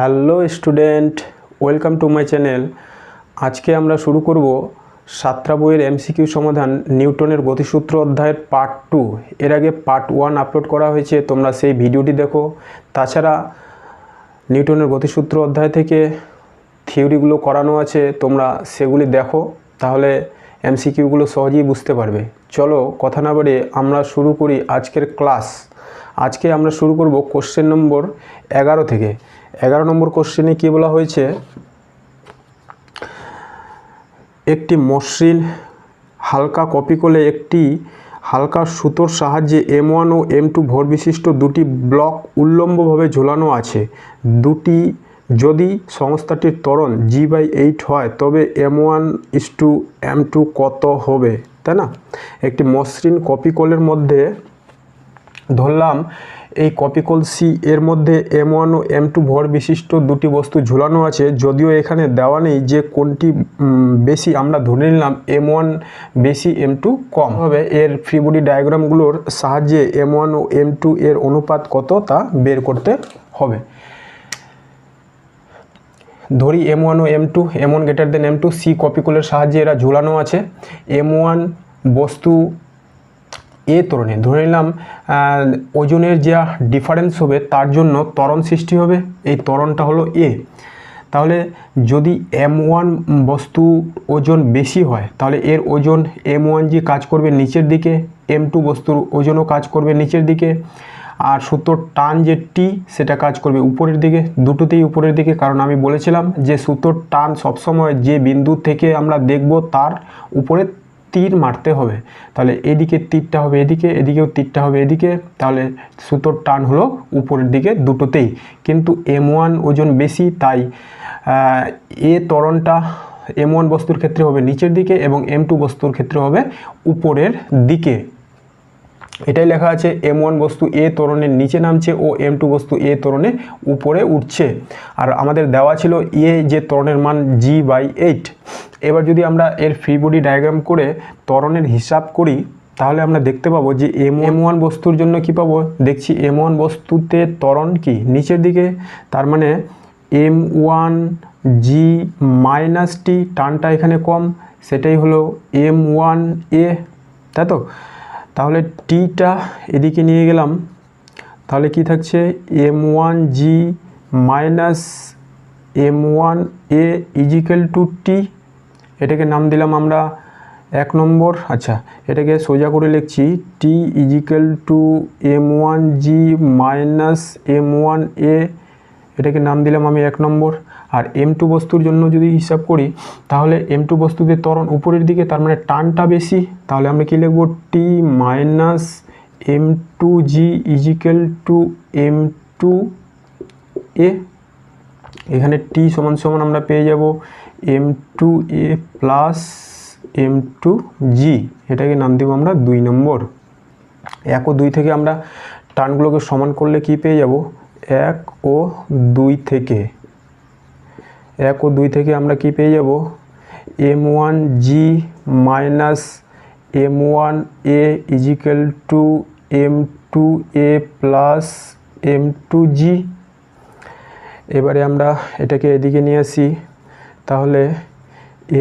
Hello student, welcome to my channel. আজকে আমরা শুরু করব সাতটা বইয়ের এমসিকিউ সমাধান নিউটনের গতিসূত্র অধ্যায়ের পার্ট 2। এর আগে পার্ট 1 আপলোড করা হয়েছে, তোমরা সেই ভিডিওটি দেখো। তাছাড়া নিউটনের গতিসূত্র অধ্যায় থেকে থিওরিগুলো করানো আছে, তোমরা সেগুলি দেখো, তাহলে এমসিকিউগুলো সহজেই বুঝতে পারবে। চলো কথা না বাড়িয়ে আমরা শুরু করি আজকের ক্লাস। আজকে আমরা শুরু করব কোশ্চেন নম্বর 11 থেকে। 11 নম্বর কোশ্চেনে কী বলা হয়েছে, একটি মসৃণ হালকা কপিকলে একটি হালকা সুতোর সাহায্যে M1 ও M2 ভর বিশিষ্ট দুটি ব্লক উল্লম্বভাবে ঝোলানো আছে। দুটি যদি সংস্থাটির ত্বরণ G/8 হয় তবে M1:M2 কত হবে, তাই না? একটি মসৃণ কপিকলের মধ্যে ধরলাম এই কপিকল সি এর মধ্যে M1 ও M2 ভর বিশিষ্ট দুটি বস্তু ঝুলানো আছে। যদিও এখানে দেওয়া নেই যে কোনটি বেশি, আমরা ধরে নিলাম M1 বেশি M2 কম হবে। এর ফ্রি বডি ডায়াগ্রামগুলোর সাহায্যে M1 ও M2 এর অনুপাত কত তা বের করতে হবে। ধরি M1 ও M1 greater than M2, C কপিকলের সাহায্যে এরা ঝুলানো আছে। M1 বস্তু এ ত্বরণে, ধরে নিলাম ওজনের যা ডিফারেন্স হবে তার জন্য ত্বরণ সৃষ্টি হবে, এই ত্বরণটা হলো এ। তাহলে যদি M1 বস্তু ওজন বেশি হয় তাহলে এর ওজন M1G কাজ করবে নিচের দিকে, M2 বস্তুর ওজনও কাজ করবে নিচের দিকে, আর সুতোর টান যে টি সেটা কাজ করবে উপরের দিকে, দুটোতেই উপরের দিকে। কারণ আমি বলেছিলাম যে সুতোর টান সবসময় যে বিন্দু থেকে আমরা দেখব তার উপরে তীর মারতে হবে। তাহলে এদিকে তীরটা হবে এদিকে, এদিকেও তীরটা হবে এদিকে, তাহলে সুতোর টান হলো উপরের দিকে দুটোতেই। কিন্তু M1 ওজন বেশি, তাই এ ত্বরণটা M1 বস্তুর ক্ষেত্রে হবে নিচের দিকে এবং M2 বস্তুর ক্ষেত্রে হবে উপরের দিকে। এটাই লেখা আছে, M1 বস্তু এ ত্বরণের নিচে নামছে ও M2 বস্তু এ ত্বরণে উপরে উঠছে। আর আমাদের দেওয়া ছিল এ যে ত্বরণের মান G/8। এবার যদি আমরা এর ফ্রি বডি ডায়াগ্রাম করে ত্বরণের হিসাব করি তাহলে আমরা দেখতে পাবো যে M1 বস্তুর জন্য কি পাবো, দেখছি M1 বস্তুতে ত্বরণ কি নিচের দিকে, তার মানে M1G - T, টানটা এখানে কম, সেটাই হলো M1A, তাই তো? তাহলে টিটা এদিকে নিয়ে গেলাম, তাহলে কি থাকছে M1G - M1A = T। এটাকে নাম দিলাম আমরা 1 নম্বর। আচ্ছা, এটাকে সোজা করে লিখছি T = M1G - M1A, এটাকে নাম দিলাম আমি 1 নম্বর। আর M2 বস্তুর জন্য যদি হিসাব করি তাহলে M2 বস্তুতে ত্বরণ উপরের দিকে, তার মানে টানটা বেশি। তাহলে আমরা কি লিখব, T - M2G = M2A। এখানে T = আমরা পেয়ে যাব M2A + M2G, এটাকে নাম দেব আমরা 2 নম্বর। 1 ও 2 থেকে আমরা টানগুলোকে সমান করলে কি পেয়ে যাব, 1 ও 2 থেকে 1 ও 2 থেকে আমরা কি পেয়ে যাব, M1G - M1A = M2A + M2G। এবারে আমরা এটাকে এদিকে নিয়ে আসি, তাহলে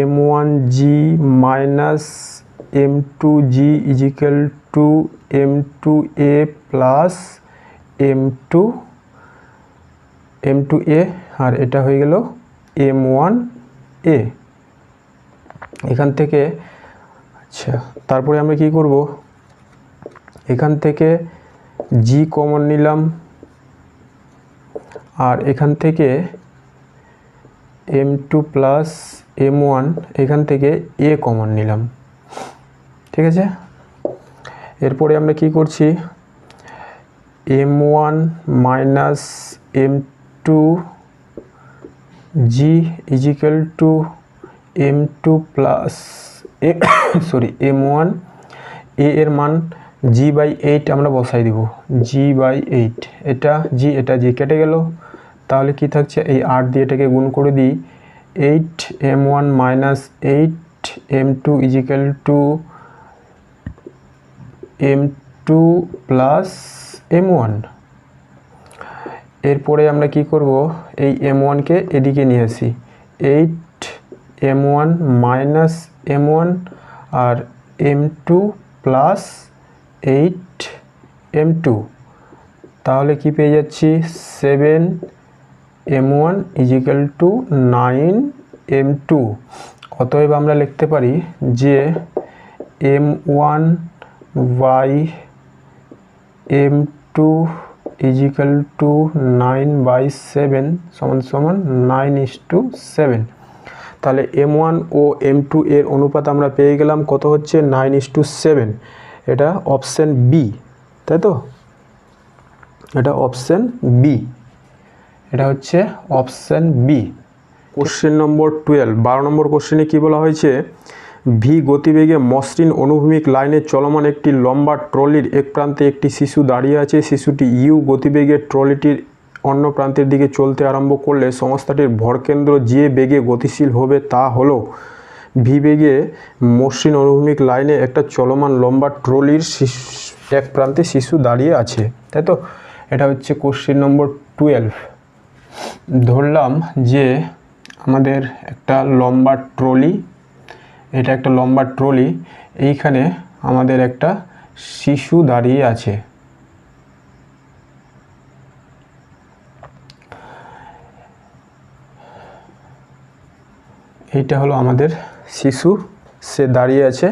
M1G - M2G = M2A + M2A, আর এটা হয়ে গেল M1A। এখান থেকে আচ্ছা, তারপরে আমরা কি করব, এখান থেকে G কমন নিলাম, আর এখান থেকে M2 + M1, এখান থেকে A কমন নিলাম, ঠিক আছে? এরপরে আমরা কি করছি, M1 - M2G = M2 M1A এর মান G/8 আমরা বসাই দিব, G/8। এটা G কেটে গেল, তাহলে কি থাকছে, এই 8 দিয়ে এটাকে গুণ করে দিই, 8 M1 - 8 M2 = M2 + M1। এরপরে আমরা কি করব, এই M1কে এদিকে নিয়ে আসি, 8M1 মাইনাস M1 আর M2 প্লাস 8M2, তাহলে কি পেয়ে যাচ্ছি 7M1 ইজিক্যাল টু 9M2। অতএব আমরা লিখতে পারি যে M1 by M2 is equal two 9/7 সমান সমান 9:7। তাহলে M1 ও M2 এর অনুপাত আমরা পেয়ে গেলাম, কত হচ্ছে 9:7। এটা অপশান বি, তাই তো, এটা অপশান বি, এটা হচ্ছে অপশান বি। কোশ্চেন নম্বর 12, 12 নম্বর কোশ্চেনে কী বলা হয়েছে, ভি গতিবেগে মসৃণ অনুভূমিক লাইনে চলমান একটি লম্বা ট্রলির এক প্রান্তে একটি শিশু দাঁড়িয়ে আছে। শিশুটি ইউ গতিবেগে ট্রলিটির অন্য প্রান্তের দিকে চলতে আরম্ভ করলে সংস্থাটির ভরকেন্দ্র যে বেগে গতিশীল হবে তা হলো, ভি বেগে মসৃণ অনুভূমিক লাইনে একটা চলমান লম্বা ট্রলির এক প্রান্তে শিশু দাঁড়িয়ে আছে, তাই তো। এটা হচ্ছে কোশ্চেন নম্বর 12। ধরলাম যে আমাদের একটা লম্বা ট্রলি, এটা একটা লম্বা ট্রলি, এইখানে আমাদের একটা শিশু দাঁড়িয়ে আছে। এইটা হলো আমাদের শিশু, সে দাঁড়িয়ে আছে।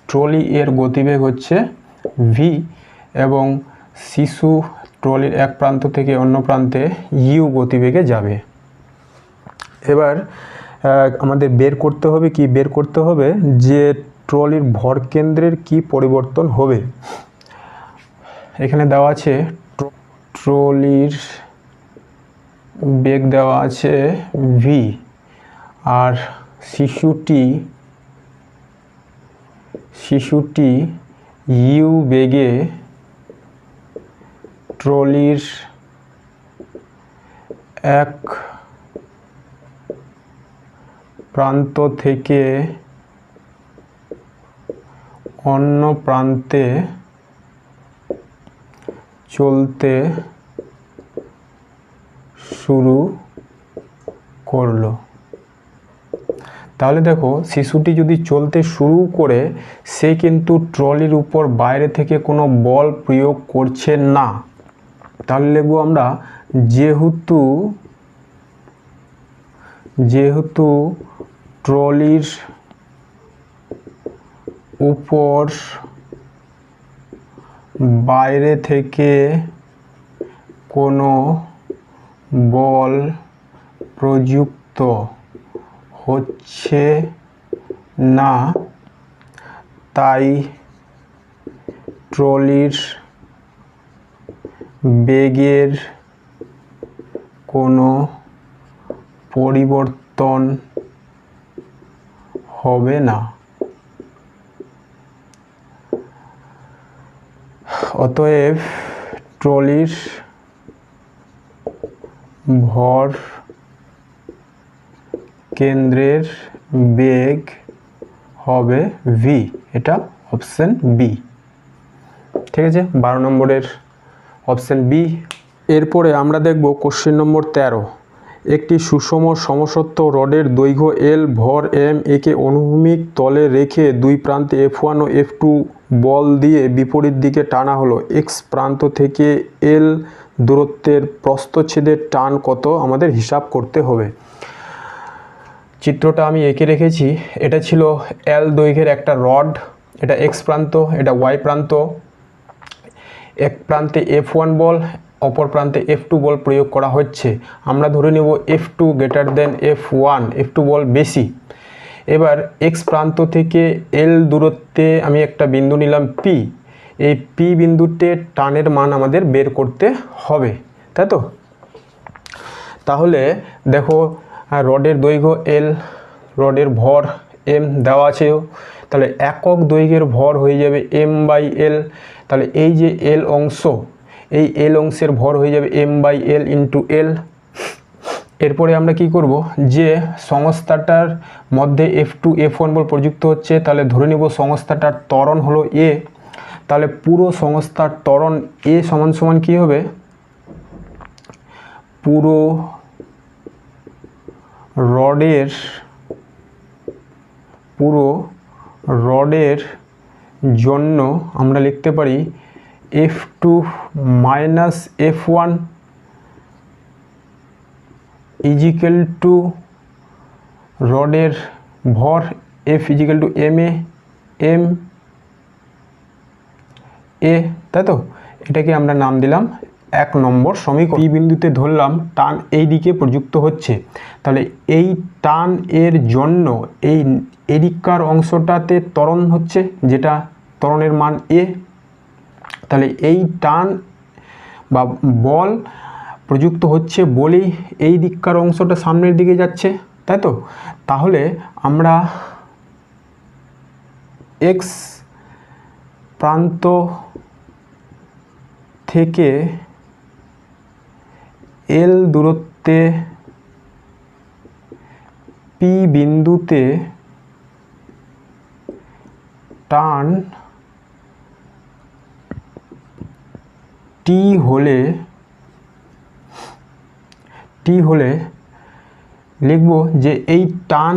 ট্রলি এর গতিবেগ হচ্ছে ভি এবং শিশু ট্রলির এক প্রান্ত থেকে অন্য প্রান্তে ইউ গতিবেগে যাবে। এবার আমাদের বের করতে হবে কি, বের করতে হবে যে ট্রলির ভরকেন্দ্রের কি পরিবর্তন হবে। এখানে দেওয়া আছে ট্রলির বেগ দেওয়া আছে ভি, আর শিশুটি ইউ বেগে ট্রলির এক প্রান্ত থেকে অন্য প্রান্তে চলতে শুরু করলো। তাহলে দেখো, শিশুটি যদি চলতে শুরু করে, সে কিন্তু ট্রলির উপর বাইরে থেকে কোনো বল প্রয়োগ করছে না। তাহলে লিখবো আমরা যেহেতু ট্রলির উপর বাইরে থেকে কোনো বল প্রযুক্ত হচ্ছে না, তাই ট্রলির বেগের কোনো পরিবর্তন হবে না। অতএব ট্রলির ভর কেন্দ্রের বেগ হবে ভি, এটা অপশান বি। ঠিক আছে, 12 নম্বরের অপশান বি। এরপরে আমরা দেখব কোশ্চেন নম্বর 13। একটি সুষম সমসত্ব রডের দৈর্ঘ্য এল, ভর এম, একে অনুভূমিক তলে রেখে দুই প্রান্তে F1 ও F2 বল দিয়ে বিপরীত দিকে টানা হলো। এক্স প্রান্ত থেকে এল দূরত্বের প্রস্থচ্ছেদের টান কত আমাদের হিসাব করতে হবে। চিত্রটা আমি এঁকে রেখেছি। এটা ছিল এল দৈর্ঘ্যের একটা রড, এটা এক্স প্রান্ত, এটা ওয়াই প্রান্ত। এক প্রান্তে F1 বল, অপর প্রান্তে F2 বল প্রয়োগ করা হচ্ছে। আমরা ধরে নেব F2 greater than F1, F2 বল বেশি। এবার এক্স প্রান্ত থেকে এল দূরত্বে আমি একটা বিন্দু নিলাম পি। এই পি বিন্দুতে টানের মান আমাদের বের করতে হবে, তাই তো। তাহলে দেখো, রডের দৈর্ঘ্য এল, রডের ভর এম দেওয়া আছে, তাহলে একক দৈর্ঘ্যের ভর হয়ে যাবে M/L। তাহলে এই যে এল অংশ, এই এল অংশের ভর হয়ে যাবে M/L ইন্টু এল। এরপরে আমরা কি করব, যে সংস্থাটার মধ্যে F2 F1 বল প্রযুক্ত হচ্ছে, তাহলে ধরে নিব সংস্থাটার ত্বরণ হলো এ। তাহলে পুরো সংস্থার ত্বরণ এ সমান সমান কী হবে, পুরো রডের জন্য আমরা লিখতে পারি F2 minus F1 is equal two রডের ভর F ইজিক্যাল টু MA তাই তো, এটাকে আমরা নাম দিলাম 1 নম্বর সমীকরণ। এই বিন্দুতে ধরলাম টান এই দিকে প্রযুক্ত হচ্ছে, তাহলে এই টান এর জন্য এই এদিককার অংশটাতে ত্বরণ হচ্ছে, যেটা ত্বরণের মান A। তাহলে এই টান বা বল প্রযুক্ত হচ্ছে বলেই এই দিককার অংশটা সামনের দিকে যাচ্ছে, তাই তো। তাহলে আমরা x প্রান্ত থেকে L দূরত্বে P বিন্দুতে টান T হলে লিখব যে এই টান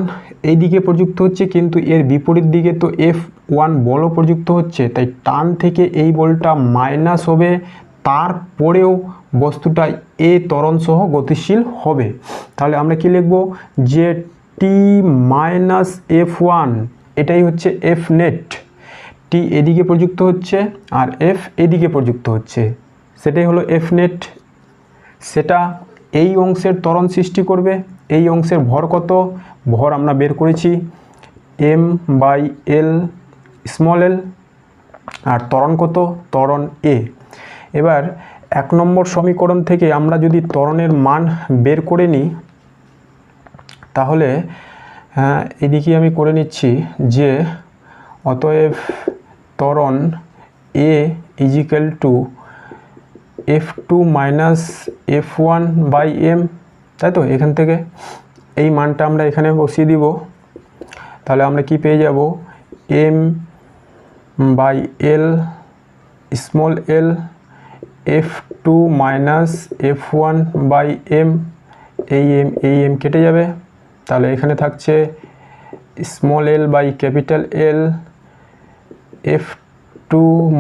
এই দিকে প্রযুক্ত হচ্ছে, কিন্তু এর বিপরীত দিকে তো F1 বলও প্রযুক্ত হচ্ছে, তাই টান থেকে এই বলটা মাইনাস হবে, তারপরেও বস্তুটা এ ত্বরণ সহ গতিশীল হবে। তাহলে আমরা কি লিখব যে T মাইনাস F1 এটাই হচ্ছে F নেট। T এদিকে প্রযুক্ত হচ্ছে আর F এদিকে প্রযুক্ত হচ্ছে, সেটাই হলো F নেট। সেটা এই অংশের ত্বরণ সৃষ্টি করবে। এই অংশের ভর কত? ভর আমরা বের করেছি m/l স্মল l, আর ত্বরণ কত? ত্বরণ A। এবার 1 নম্বর সমীকরণ থেকে আমরা যদি ত্বরণের মান বের করে নিই, তাহলে এদিকে আমি করে নিচ্ছি যে অতএব ত্বরণ A is equal two F2 minus F1/m, তাই তো। এখান থেকে এই মানটা আমরা এখানে বসিয়ে দিব, তাহলে আমরা কি পেয়ে যাব m/l small l F2 minus F1/m, এই m কেটে যাবে, তাহলে এখানে থাকছে small l by capital L F2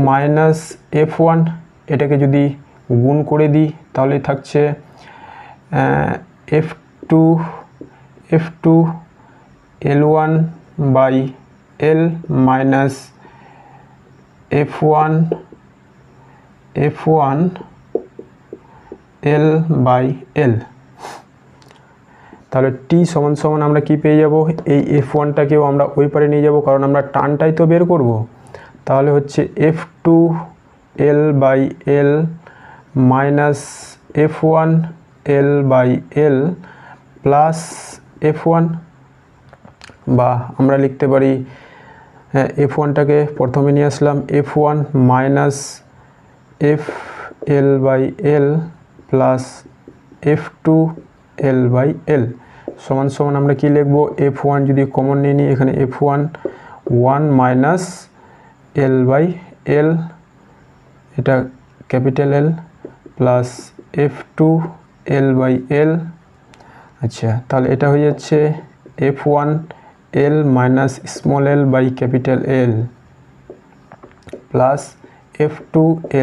minus F1। এটাকে যদি গুণ করে দিই তাহলে থাকছে F2 L1/L minus F1 L/L। তাহলে T সমান সমান আমরা কি পেয়ে যাব? এই F1টাকেও আমরা ওই পারে নিয়ে যাব, কারণ আমরা টানটাই তো বের করব। তাহলে হচ্ছে F2 L/L minus F1 L/L plus F1, বা আমরা লিখতে পারি F1টাকে প্রথমে নিয়ে আসলাম F1 minus FL/L plus F2 L/L সমান সমান আমরা কি লিখব? F1 যদি কমন নিয়ে নিই, এখানে F1 1 মাইনাস L/L, এটা capital L plus F2 L/L। আচ্ছা, তাহলে এটা হয়ে যাচ্ছে F1 L minus small l by capital L plus F2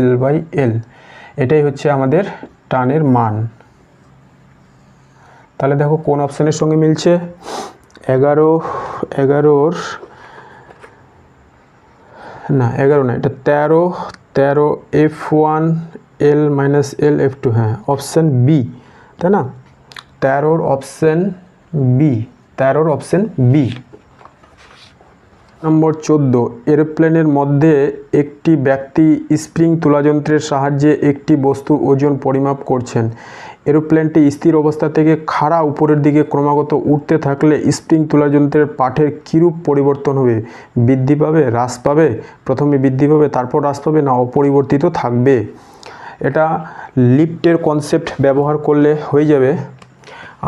L/L। এটাই হচ্ছে আমাদের টানের মান। তাহলে দেখো কোন অপশানের সঙ্গে মিলছে? 11 না, এটা 13 F1 L minus L F2, হ্যাঁ অপশান বি, তাই না? 13 অপশান বি। নম্বর 14, এরোপ্লেনের মধ্যে একটি ব্যক্তি স্প্রিং তুলাযন্ত্রের সাহায্যে একটি বস্তুর ওজন পরিমাপ করছেন। এরোপ্লেনটি স্থির অবস্থা থেকে খাড়া উপরের দিকে ক্রমাগত উঠতে থাকলে স্প্রিং তুলাযন্ত্রের পাঠের কীরূপ পরিবর্তন হবে? বৃদ্ধি পাবে, হ্রাস পাবে? প্রথমে বৃদ্ধি পাবে, তারপর হ্রাস পাবে, না অপরিবর্তিত থাকবে? এটা লিফটের কনসেপ্ট ব্যবহার করলে হয়ে যাবে।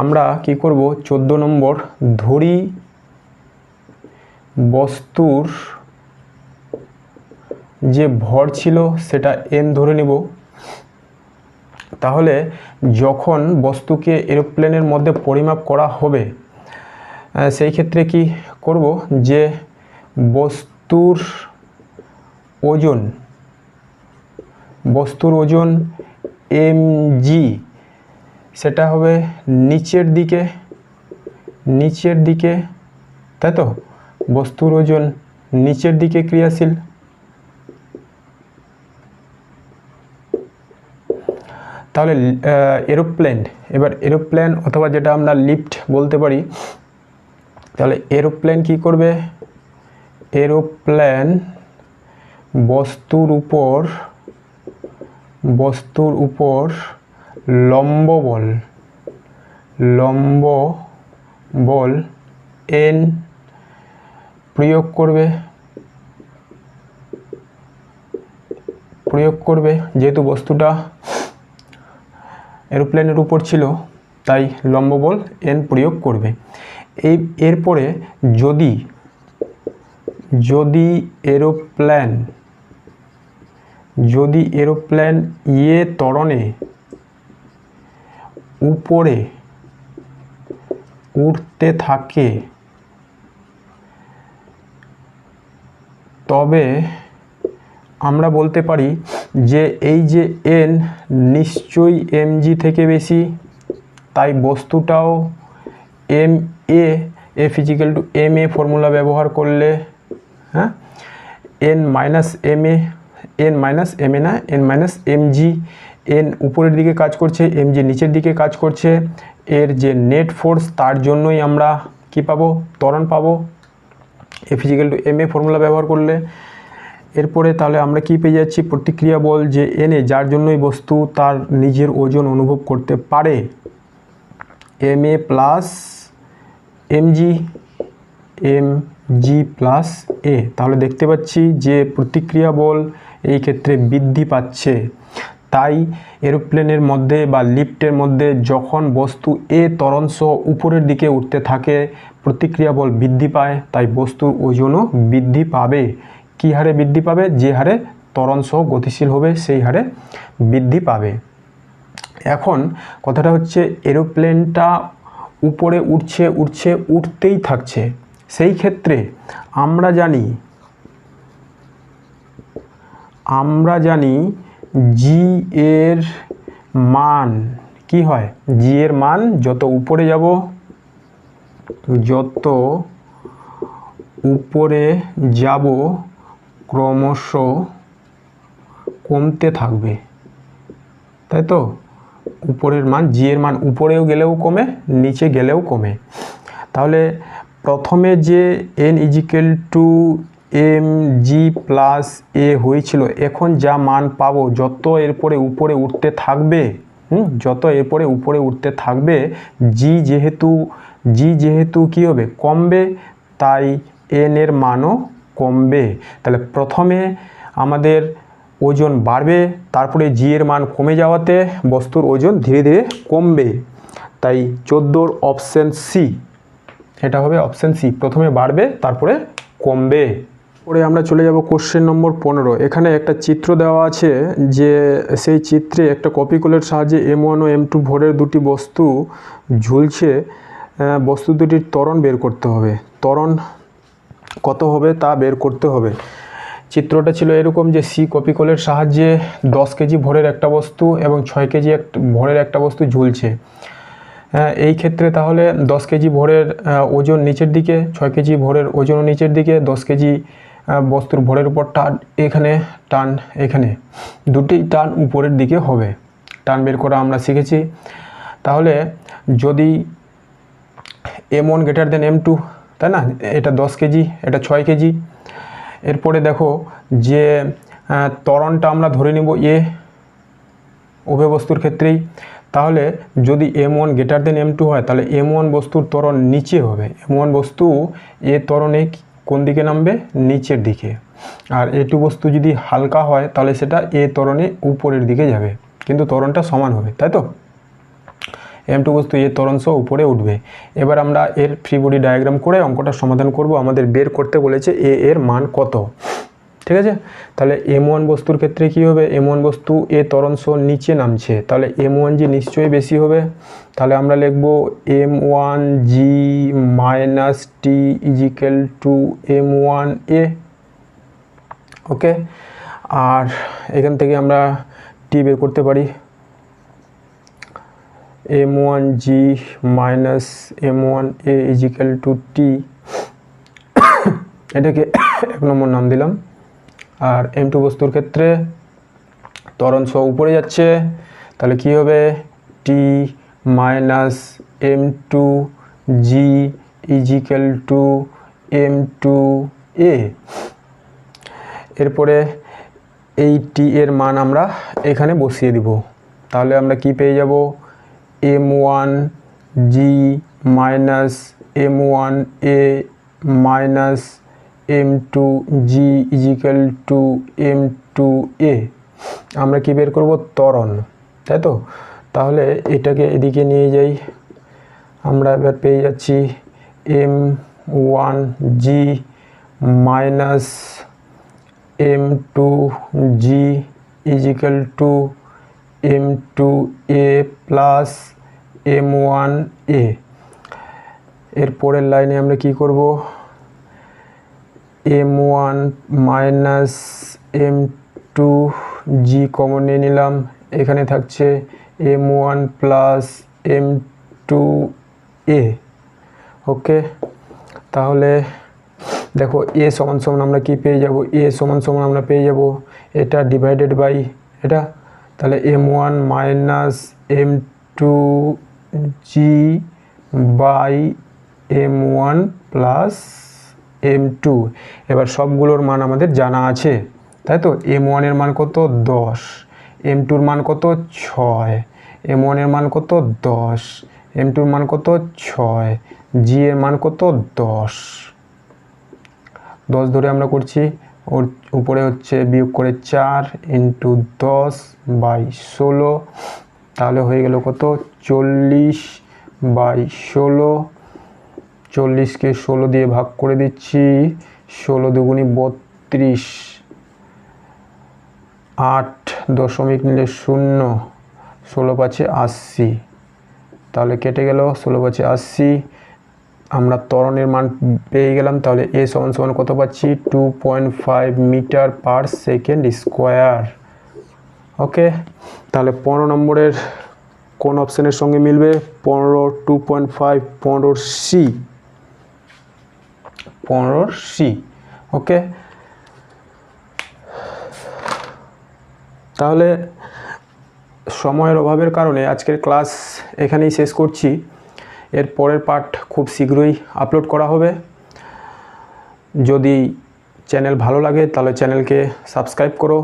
আমরা কি করব? 14 নম্বর, ধরি বস্তুর যে ভর ছিল সেটা m ধরে নেব। তাহলে যখন বস্তুকে এরোপ্লেনের মধ্যে পরিমাপ করা হবে সেই ক্ষেত্রে কি করব, যে বস্তুর ওজন mg সেটা হবে নিচের দিকে, তাই তো? বস্তুর ওজন নিচের দিকে ক্রিয়াশীল। তাহলে এরোপ্লেন অথবা যেটা আমরা লিফট বলতে পারি, তাহলে এরোপ্লেন কি করবে? এরোপ্লেন বস্তুর উপর লম্ব বল n প্রয়োগ করবে। যেহেতু বস্তুটা এরোপ্লেনের উপর ছিল তাই লম্ব বল n প্রয়োগ করবে। এরপরে যদি এরোপ্লেন ত্বরণে উপরে উঠতে থাকে তবে আমরা বলতে পারি যে এই যে n নিশ্চয়ই mg থেকে বেশি, তাই বস্তুটাও F = ma ফর্মুলা ব্যবহার করলে, হ্যাঁ, n mg, n উপরের দিকে কাজ করছে, mg নিচের দিকে কাজ করছে। এর যে নেট ফোর্স তার জন্যই আমরা কি পাবো? ত্বরণ পাবো F = ma ফর্মুলা ব্যবহার করলে। এরপরে তাহলে আমরা কি পেয়ে যাচ্ছি? প্রতিক্রিয়া বল যে na, যার জন্যই বস্তু তার নিজের ওজন অনুভব করতে পারে, ma plus mg plus a। তাহলে দেখতে পাচ্ছি যে প্রতিক্রিয়া বল এই ক্ষেত্রে বৃদ্ধি পাচ্ছে। তাই এরোপ্লেনের মধ্যে বা লিফটের মধ্যে যখন বস্তু ত্বরণ সহ উপরের দিকে উঠতে থাকে প্রতিক্রিয়া বল বৃদ্ধি পায়, তাই বস্তুর ওজনও বৃদ্ধি পাবে। কী হারে বৃদ্ধি পাবে? যে হারে ত্বরণ সহ গতিশীল হবে সেই হারে বৃদ্ধি পাবে। এখন কথাটা হচ্ছে এরোপ্লেনটা উপরে উঠতেই থাকছে, সেই ক্ষেত্রে আমরা জানি জি এর মান কি হয়? জি এর মান যত উপরে যাব ক্রমশ কমতে থাকবে, তাই তো? উপরের মান, জি এর মান উপরেও গেলেও কমে, নিচে গেলেও কমে। তাহলে প্রথমে যে n = mg প্লাস a হয়েছিল, এখন যা মান পাবো যত এরপরে উপরে উঠতে থাকবে জি যেহেতু কি হবে? কমবে, তাই n এর মানও কমবে। তাহলে প্রথমে আমাদের ওজন বাড়বে, তারপরে জি এর মান কমে যাওয়াতে বস্তুর ওজন ধীরে ধীরে কমবে। তাই 14 অপশন সি, এটা হবে অপশন সি, প্রথমে বাড়বে তারপরে কমবে। পরে আমরা চলে যাব কোশ্চেন নম্বর 15। এখানে একটা চিত্র দেওয়া আছে, যে সেই চিত্রে একটা কপিকলের সাহায্যে m1 ও m2 ভরের দুটি বস্তু ঝুলছে। বস্তু দুটির ত্বরণ বের করতে হবে। ত্বরণ কত হবে তা বের করতে হবে। চিত্রটা ছিল এরকম, যে সি কপিকলের সাহায্যে 10 কেজি ভরের একটা বস্তু এবং 6 কেজি ভরের একটা বস্তু ঝুলছে। এই ক্ষেত্রে তাহলে 10 কেজি ভরের ওজন নিচের দিকে, 6 কেজি ভরের ওজনও নিচের দিকে, 10 কেজি বস্তুর ভরের উপর টান, এখানে দুটি টান উপরের দিকে হবে। টান বের করা আমরা শিখেছি। তাহলে যদি m1 > m2, তাই না? এটা 10 কেজি, এটা 6 কেজি। এরপরে দেখো যে ত্বরণটা আমরা ধরে নিব উভয় বস্তুর ক্ষেত্রেই। তাহলে যদি m1 > m2 হয়, তাহলে m1 বস্তুর ত্বরণ নিচে হবে। m1 বস্তু ত্বরণে কোন দিকে নামবে? নিচের দিকে। আর a2 বস্তু যদি হালকা হয় তাহলে সেটা ত্বরণে উপরের দিকে যাবে, কিন্তু ত্বরণটা সমান হবে, তাই তো? m2 বস্তু ত্বরণ সহ উপরে উঠবে। এবার আমরা এর ফ্রি বডি ডায়াগ্রাম করে অঙ্কটা সমাধান করব। আমাদের বের করতে বলেছে এর মান কত। ঠিক আছে। তাহলে M1 বস্তুর ক্ষেত্রে কি হবে, M1 বস্তু এ ত্বরণ সহ নিচে নামছে, তাহলে M1 জি নিশ্চয়ই বেশি হবে। তাহলে আমরা লিখব M1G মাইনাস টি ইজিক্যাল টু M1A। ওকে, আর এখান থেকে আমরা টি বের করতে পারি, M1G minus M1A is equal two টি, এটাকে 1 নম্বর নাম দিলাম। আর M2 বস্তুর ক্ষেত্রে ত্বরণ সহ উপরে যাচ্ছে, তাহলে কি হবে, টি minus M2G is equal two M2A। এরপরে এই টি এর মান আমরা এখানে বসিয়ে দিব, তাহলে আমরা কি পেয়ে যাব, M1G minus M1A minus M2G is equal two M2A। আমরা কি বের করব, ত্বরণ, তাই তো। তাহলে এটাকে এদিকে নিয়ে যাই, আমরা এবার পেয়ে যাচ্ছি M1G minus M2G is equal two M2A plus M1A। এর পরের লাইনে আমরা কি করব, M1 মাইনাস M2G কমন নিয়ে নিলাম, এখানে থাকছে M1 প্লাস M2A। ওকে, তাহলে দেখো A সমান সমান আমরা কি পেয়ে যাব, A সমান সমান আমরা পেয়ে যাব এটা ডিভাইডেড বাই এটা, তাহলে M1 minus M2G by M1 plus M2। এবার সবগুলোর মান আমাদের জানা আছে, তাই তো। M1 এর মান কত, 10, M2 এর মান কত, 6, M1 এর মান কত, 10, M2 এর মান কত, 6, G এর মান কত, 10 ধরে আমরা করছি, ওর উপরে হচ্ছে বিয়োগ করে 4 ইন্টু 10 বাই 16, তাহলে হয়ে গেল কত, 40 বাই 16। 40কে 16 দিয়ে ভাগ করে দিচ্ছি, 16 দুগুণি 32, 8 দশমিক নিলে 0, 16 পাঁচে 80, তাহলে কেটে গেল 16 পাঁচে 80। আমরা ত্বরণের মান পেয়ে গেলাম, তাহলে A সমান সমান কত পাচ্ছি, 2.5 মিটার পার সেকেন্ড স্কোয়ার। ওকে, তাহলে 15 নম্বরের কোন অপশানের সঙ্গে মিলবে, 15 2.5 15C, 15C। ওকে, তাহলে সময়ের অভাবের কারণে আজকের ক্লাস এখানেই শেষ করছি। এর পরের পার্ট খুব শীঘ্রই আপলোড করা হবে। যদি চ্যানেল ভালো লাগে তাহলে চ্যানেলকে সাবস্ক্রাইব করো।